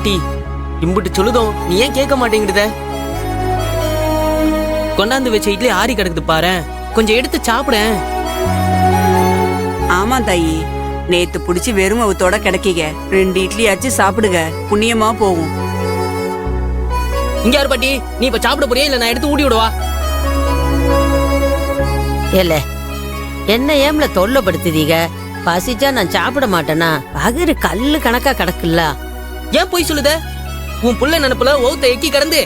பாட்டி, இம்புட்டு சொல்லுதோம் நீ ஏன் கேட்க மாட்டேங்குத? கொண்டாந்து வச்ச இட்லி ஆறி கிடக்குது பாரு, கொஞ்சம் எடுத்து சாப்பிட. ஆமா தாயி, நேத்து புடிச்சு வெறும் அவத்தோட கிடைக்கீங்க. 2 இட்லியாச்சு சாப்பிடுங்க, புண்ணியமா போகும். இங்க யாரு பாட்டி, நீ இப்ப சாப்பிட போறியா இல்ல நான் எடுத்து ஊட்டி விடுவா? இல்ல என்ன ஏம்ல தொல்லைப்படுத்துதீங்க? பசிச்சா நான் சாப்பிட மாட்டேனா? பகிர் கல்லு கணக்கா கிடக்குல்ல. ஏன் போய் சொல்லுத? உன் புள்ள நினைப்புல ஓத்த எக்கி கடந்து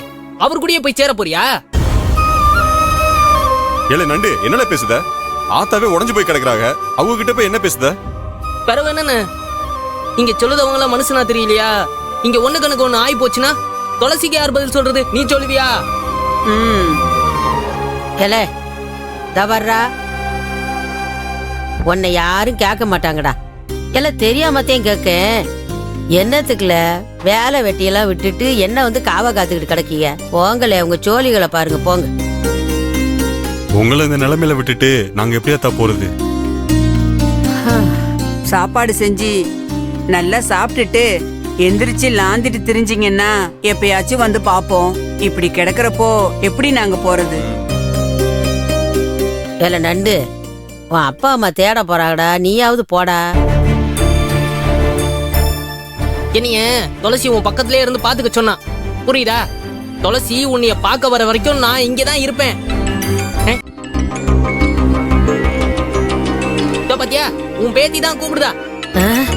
அவர் கூடயே போய் சேர போறியா? ஏல நண்டு என்னல பேசுத? ஆத்தாவே உடைஞ்சு போய் கிடக்குறாங்க, அவங்க கிட்ட போய் என்ன பேசுத? பரவ என்னன்னு இங்க சொல்லுதவங்கள மனுஷனா தெரியலையா? இங்க ஒண்ணு கணக்கு ஒண்ணு ஆயி போச்சுன்னா துளசிக்கு யார் பதில் சொல்றது? நீ சொல்லுவியா? ஏல தவறா, உன்னை யாரும் கேட்க மாட்டாங்கடா. எல்லாம் தெரியாமத்தையும் கேட்க. என்னத்துக்குல வேலை வெட்டியெல்லாம் விட்டுட்டு என்ன வந்து காவா காத்துக்கிட்டு கிடக்கீங்க? போங்களே, உங்க சோழிகளை பாருங்க, போங்க. உங்களை இந்த நிலைமையில விட்டுட்டு நாங்க எப்படியாத்தா போறது? சாப்பாடு செஞ்சு நல்லா சாப்பிட்டுட்டு எந்திரிச்சு லாந்திட்டு திரிஞ்சிங்கன்னா எப்பயாச்சும் வந்து பாப்போம். இப்படி கிடக்குறப்போ எப்படி நாங்க போறது? ஏல நண்டு, உன் அப்பா அம்மா தேட போறாங்கடா, நீயாவது போடா. என்னைய துளசி உன் பக்கத்திலே இருந்து பாத்துக்க சொன்னா புரியுதா? துளசி உன்னைய பார்க்க வர வரைக்கும் நான் இங்கதான் இருப்பேன். பாத்தியா, உன் பேத்தி தான் கூப்பிடுதா.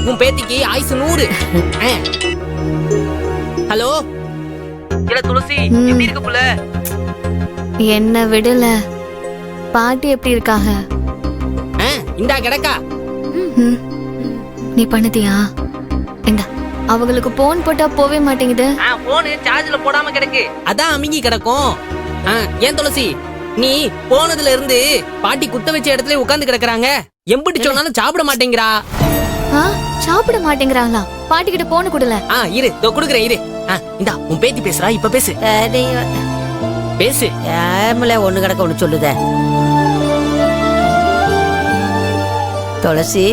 உன் பேத்திக்கு ஆயுசு 100. ஹலோ துளசி, எப்படி இருக்க புள்ள? என்ன விடல. பாட்டி எப்படி இருக்காங்க? இந்தா கிடக்கா. நீ பண்ணதியா? இந்தா, அவங்களுக்கு போன் போட்டா போவே மாட்டேங்குது. போன் சார்ஜ்ல போடாம கிடக்கு, அதான் அமுங்கி கிடக்கும். ஏன் துளசி, நீ போனதுல இருந்து பாட்டி குத்த வச்ச இடத்துல உட்கார்ந்து கிடக்குறாங்க. எம்பிட்டு சொன்னாலும் சாப்பிட மாட்டேங்கிறா. சாப்பிட மாட்டேங்கிறாங்களா? பாட்டி கிட்ட போன கொடுல. இரு, குடுக்குறேன் இரு. இந்தா உன் பேத்தி பேசுறா, இப்ப பேசு. பேசு. ஏமல ஒண்ணு கிடக்க ஒண்ணு சொல்லுத. துளசி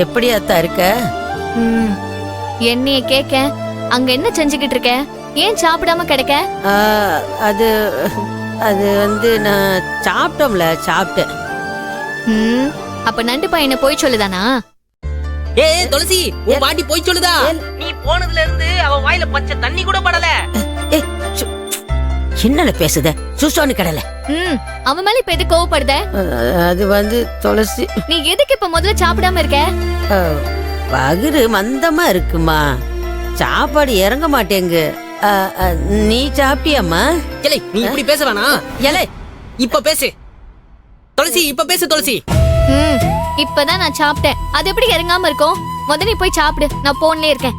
எப்படி அத்தா இருக்க? என்னைய கேக்க, அங்க என்ன செஞ்சுக்கிட்டு இருக்க? ஏன் சாப்பிடாம கிடக்க? அது அது வந்து நான் சாப்பிட்டோம்ல, சாப்பிட்டேன். அப்ப நண்டு பையனை போய் சொல்லுதானா? துளசி, உன் பாட்டி போய் சொல்லுதா? நீ போனதுல இருந்து அவ வாயில பச்சை தண்ணி கூட படல. என்னல பேசுத? சுசோனு கடல. அவன் மேல இப்ப எது கோவப்படுத? அது வந்து துளசி, நீ எதுக்கு இப்ப முதல்ல சாப்பிடாம இருக்க? பகிரு மந்தமா இருக்குமா, சாப்பாடு இறங்க மாட்டேங்க. நீ சாப்பிட்டியாம்மா? ஏலே, நீ இப்படி பேச வேணாம். ஏலே, இப்ப பேசு துளசி, இப்ப பேசு துளசி. இப்பதான் நான் சாப்பிட்டேன், அது எப்படி இறங்காம இருக்கும்? முதல்ல நீ போய் சாப்பிடு, நான் போன்லயே இருக்கேன்.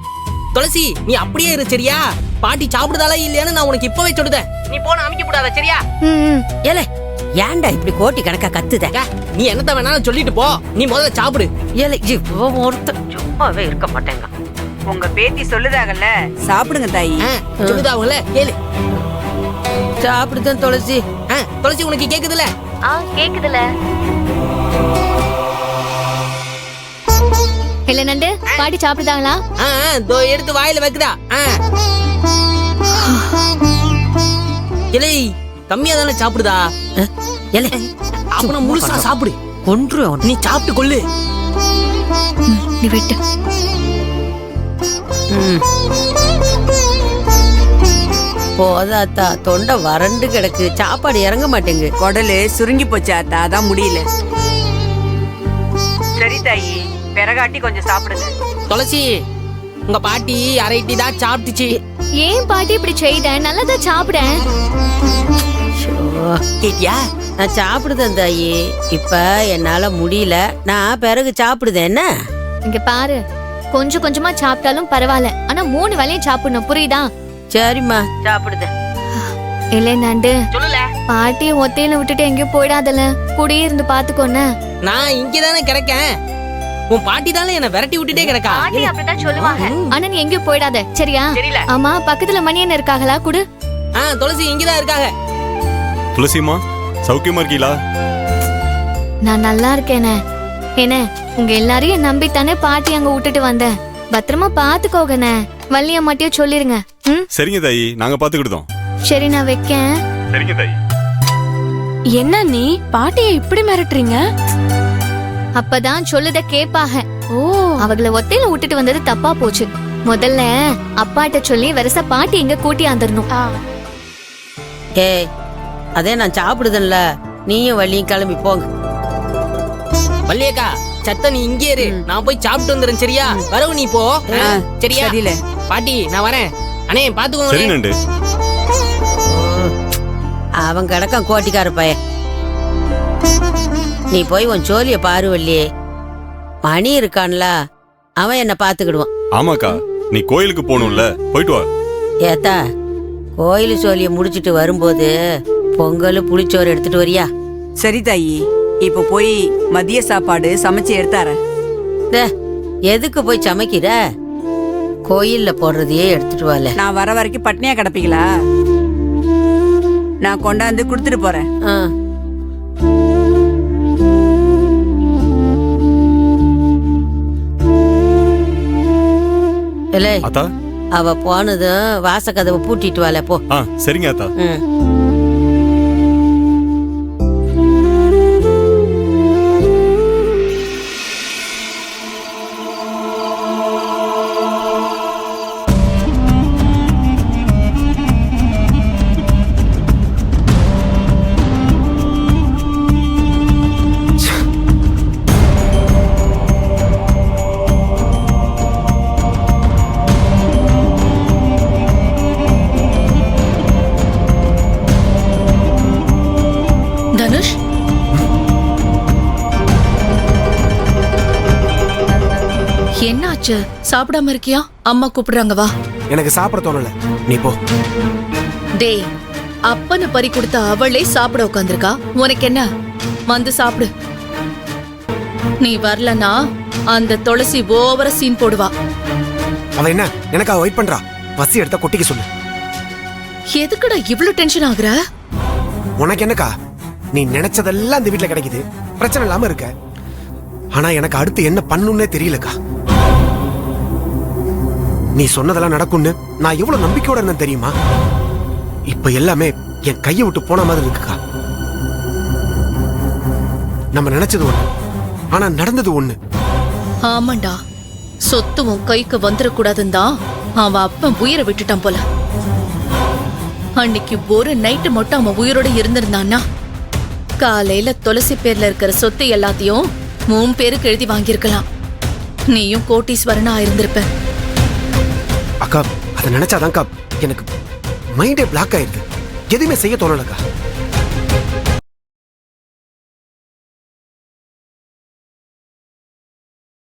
துளசி, நீ அப்படியே இரு சரியா? பாட்டி சாப்பிடுதாலா இல்லையான்னு நான் உனக்கு இப்பவே சொல்லுதேன். நீ போன அமைக்க கூடாத சரியா? ஏலே, ஏன்டா இப்படி கோட்டி கணக்கா கத்துத? நீ என்னத்த வேணாலும் சொல்லிட்டு போ, நீ முதல்ல சாப்பிடு. ஏலே, ஒருத்தர் சும்மாவே இருக்க மாட்டேங்க. உங்க பேத்தி சொல்லுதாகல்ல, சாப்பிடுங்க தாயி. சொல்லுதாவங்கள கேளு. சாப்பிடுதான் துளசி. துளசி, உனக்கு கேக்குதுல? கேக்குதுல. இல்ல நண்டு, பாட்டி சாப்பிடுதாங்களா? எடுத்து வாயில வைக்குதா? இலை கம்மியா தானே சாப்பிடுதா? இலை அப்ப முழுசா சாப்பிடு. ஒன்று நீ சாப்பிட்டு கொள்ளு. நீ விட்டு. போதாத்தா, தொண்டை வறண்டு கிடக்கு, சாப்பாடு இறங்க மாட்டேங்கு. குடலு சுருங்கி போச்சு ஆத்தா, அதான் முடியல. சரி தாயி, பிறகாட்டி கொஞ்சம் சாப்பிடுங்க. துளசி, உங்க பாட்டி அரை இட்லி தான் சாப்பிட்டுச்சு. ஏன் பாட்டி இப்படி செய்த? நல்லதா சாப்பிட. கேட்டியா? நான் சாப்பிடுதேன் தாயி, இப்ப என்னால முடியல, நான் பிறகு சாப்பிடுதேன். என்ன இங்க பாரு, கொஞ்சம் கொஞ்சமா சாப்பிட்டாலும் பரவாயில்ல, ஆனா 3 வேளையும் சாப்பிடணும், புரியுதா? சரிம்மா, சாப்பிடுதேன். இல்ல நண்டு, சொல்லல, பாட்டிய ஒத்தையில விட்டுட்டு எங்கேயும் போயிடாதல, கூடயே இருந்து பாத்துக்கோன்னு. நான் இங்கதானே கிடக்கேன். உன் பாட்டி தானே என்ன விரட்டி விட்டுட்டே கிடக்கா. அப்படிதான் சொல்லுவாங்க, ஆனா நீ எங்கேயும் போயிடாத சரியா? ஆமா, பக்கத்துல மணியன் இருக்காங்களா? குடு. துளசி இங்கதான் இருக்காங்க. துளசிமா, சௌக்கியமா இருக்கீங்களா? நான் நல்லா இருக்கேனே. என்ன, உங்க எல்லாரையும் நம்பித்தானே பாட்டி அங்க விட்டுட்டு வந்தேன். பத்திரமா பாத்துக்கோங்கண்ணே. வள்ளியம்மாட்டையும் சொல்லிருங்க. ம் சரிங்க தாயி, நாங்க பாத்துக்கிட்டோம். சரி, நான் வைக்கேன். சரிங்க தாயி. என்ன நீ பாட்டியை இப்படி மிரட்டுறீங்க? அப்பதான் சொல்லுத கேப்பாக. ஓ, அவங்கள ஒத்தையில விட்டுட்டு வந்தது தப்பா போச்சு. முதல்ல அப்பாட்ட சொல்லி வரச பாட்டி இங்க கூட்டி ஆந்துடணும். ஏய், அதே நான் சாப்பிடுதல்ல, நீயும் வள்ளியும் கிளம்பி போங்க. வள்ளியக்கா, சத்த நீ இங்கே இரு, நான் போய் சாப்பிட்டு வந்துறேன். சரியா? வரவு நீ போ. சரியா? சரியில்ல. பாட்டி நான் வரேன். அண்ணே சரி பாத்துக்கோங்க. நண்டு. அவன் கிடக்கான் கோட்டிக்கார பையன். நீ போய் உன் ஜோலிய பாரு வள்ளியே. மணி இருக்கான்ல, அவன் என்ன பாத்துக்கிடுவான். ஆமாக்கா, நீ கோயிலுக்கு போகணும்ல, போயிட்டு வா. ஏத்தா, கோயில் ஜோலிய முடிச்சிட்டு வரும்போது பொங்கல் புளிச்சோறு எடுத்துட்டு வரியா? சரி தாயி, இப்ப போய் மதிய சாப்பாடு சமைச்சு எடுத்தாரேன். டே, எதுக்கு போய் சமைக்கிற? கோயில்ல போடுறதையே எடுத்துட்டு வரல. நான் வர வரைக்கும் பட்னியா கிடப்பீங்களா? நான் கொண்டாந்து கொடுத்துட்டு போறேன். அத்தா. அவ போனதும் வாசக்கதவை பூட்டிட்டு வாழ போ. சரிங்க அத்தா. ம். தனுஷ், என்னாச்சு? சாப்பிடாம இருக்கியா? அம்மா கூப்பிடுறாங்க, வா. எனக்கு சாப்பிட தோணல, நீ போ. டேய், அப்பன்னு பறி கொடுத்த அவளே சாப்பிட உட்காந்துருக்கா. உனக்கு என்ன? வந்து சாப்பிடு. நீ வரலனா அந்த துளசி ஓவர சீன் போடுவா. அவ என்ன எனக்காக வெயிட் பண்றா? பசி எடுத்தா கொட்டிக்க சொல்லு. எதுக்குடா இவ்ளோ டென்ஷன் ஆகுற? உனக்கு என்னக்கா, நீ நினைச்சதெல்லாம் இந்த வீட்டுல கிடைக்குது, பிரச்சனை இல்லாம இருக்க. ஆனா எனக்கு அடுத்து என்ன பண்ணுன்னே தெரியலக்கா. நீ சொன்னதெல்லாம் நடக்கும்னு நான் எவ்வளவு நம்பிக்கையோட இருந்தேன் தெரியுமா? இப்ப எல்லாமே என் கையை விட்டு போன மாதிரி இருக்குக்கா. நம்ம நினைச்சது ஒண்ணு, ஆனா நடந்தது ஒண்ணு. ஆமாண்டா, சொத்து உன் கைக்கு வந்துடக்கூடாதுன்னு தான் அவன் அப்பன் உயிரை விட்டுட்டான் போல. அன்னைக்கு ஒரு நைட்டு மட்டும் அவன் உயிரோட இருந்திருந்தான்னா காலையில துளசி பேர்ல இருக்கிற சொத்து எல்லாத்தையும் 3 பேருக்கு எழுதி வாங்கியிருக்கலாம். நீயும் கோட்டீஸ்வரனா ஆயிருந்திருப்ப. அக்கா, அதை நினைச்சாதான்க்கா எனக்கு மைண்டே பிளாக் ஆயிடுது. எதுவுமே செய்ய தோணலக்கா.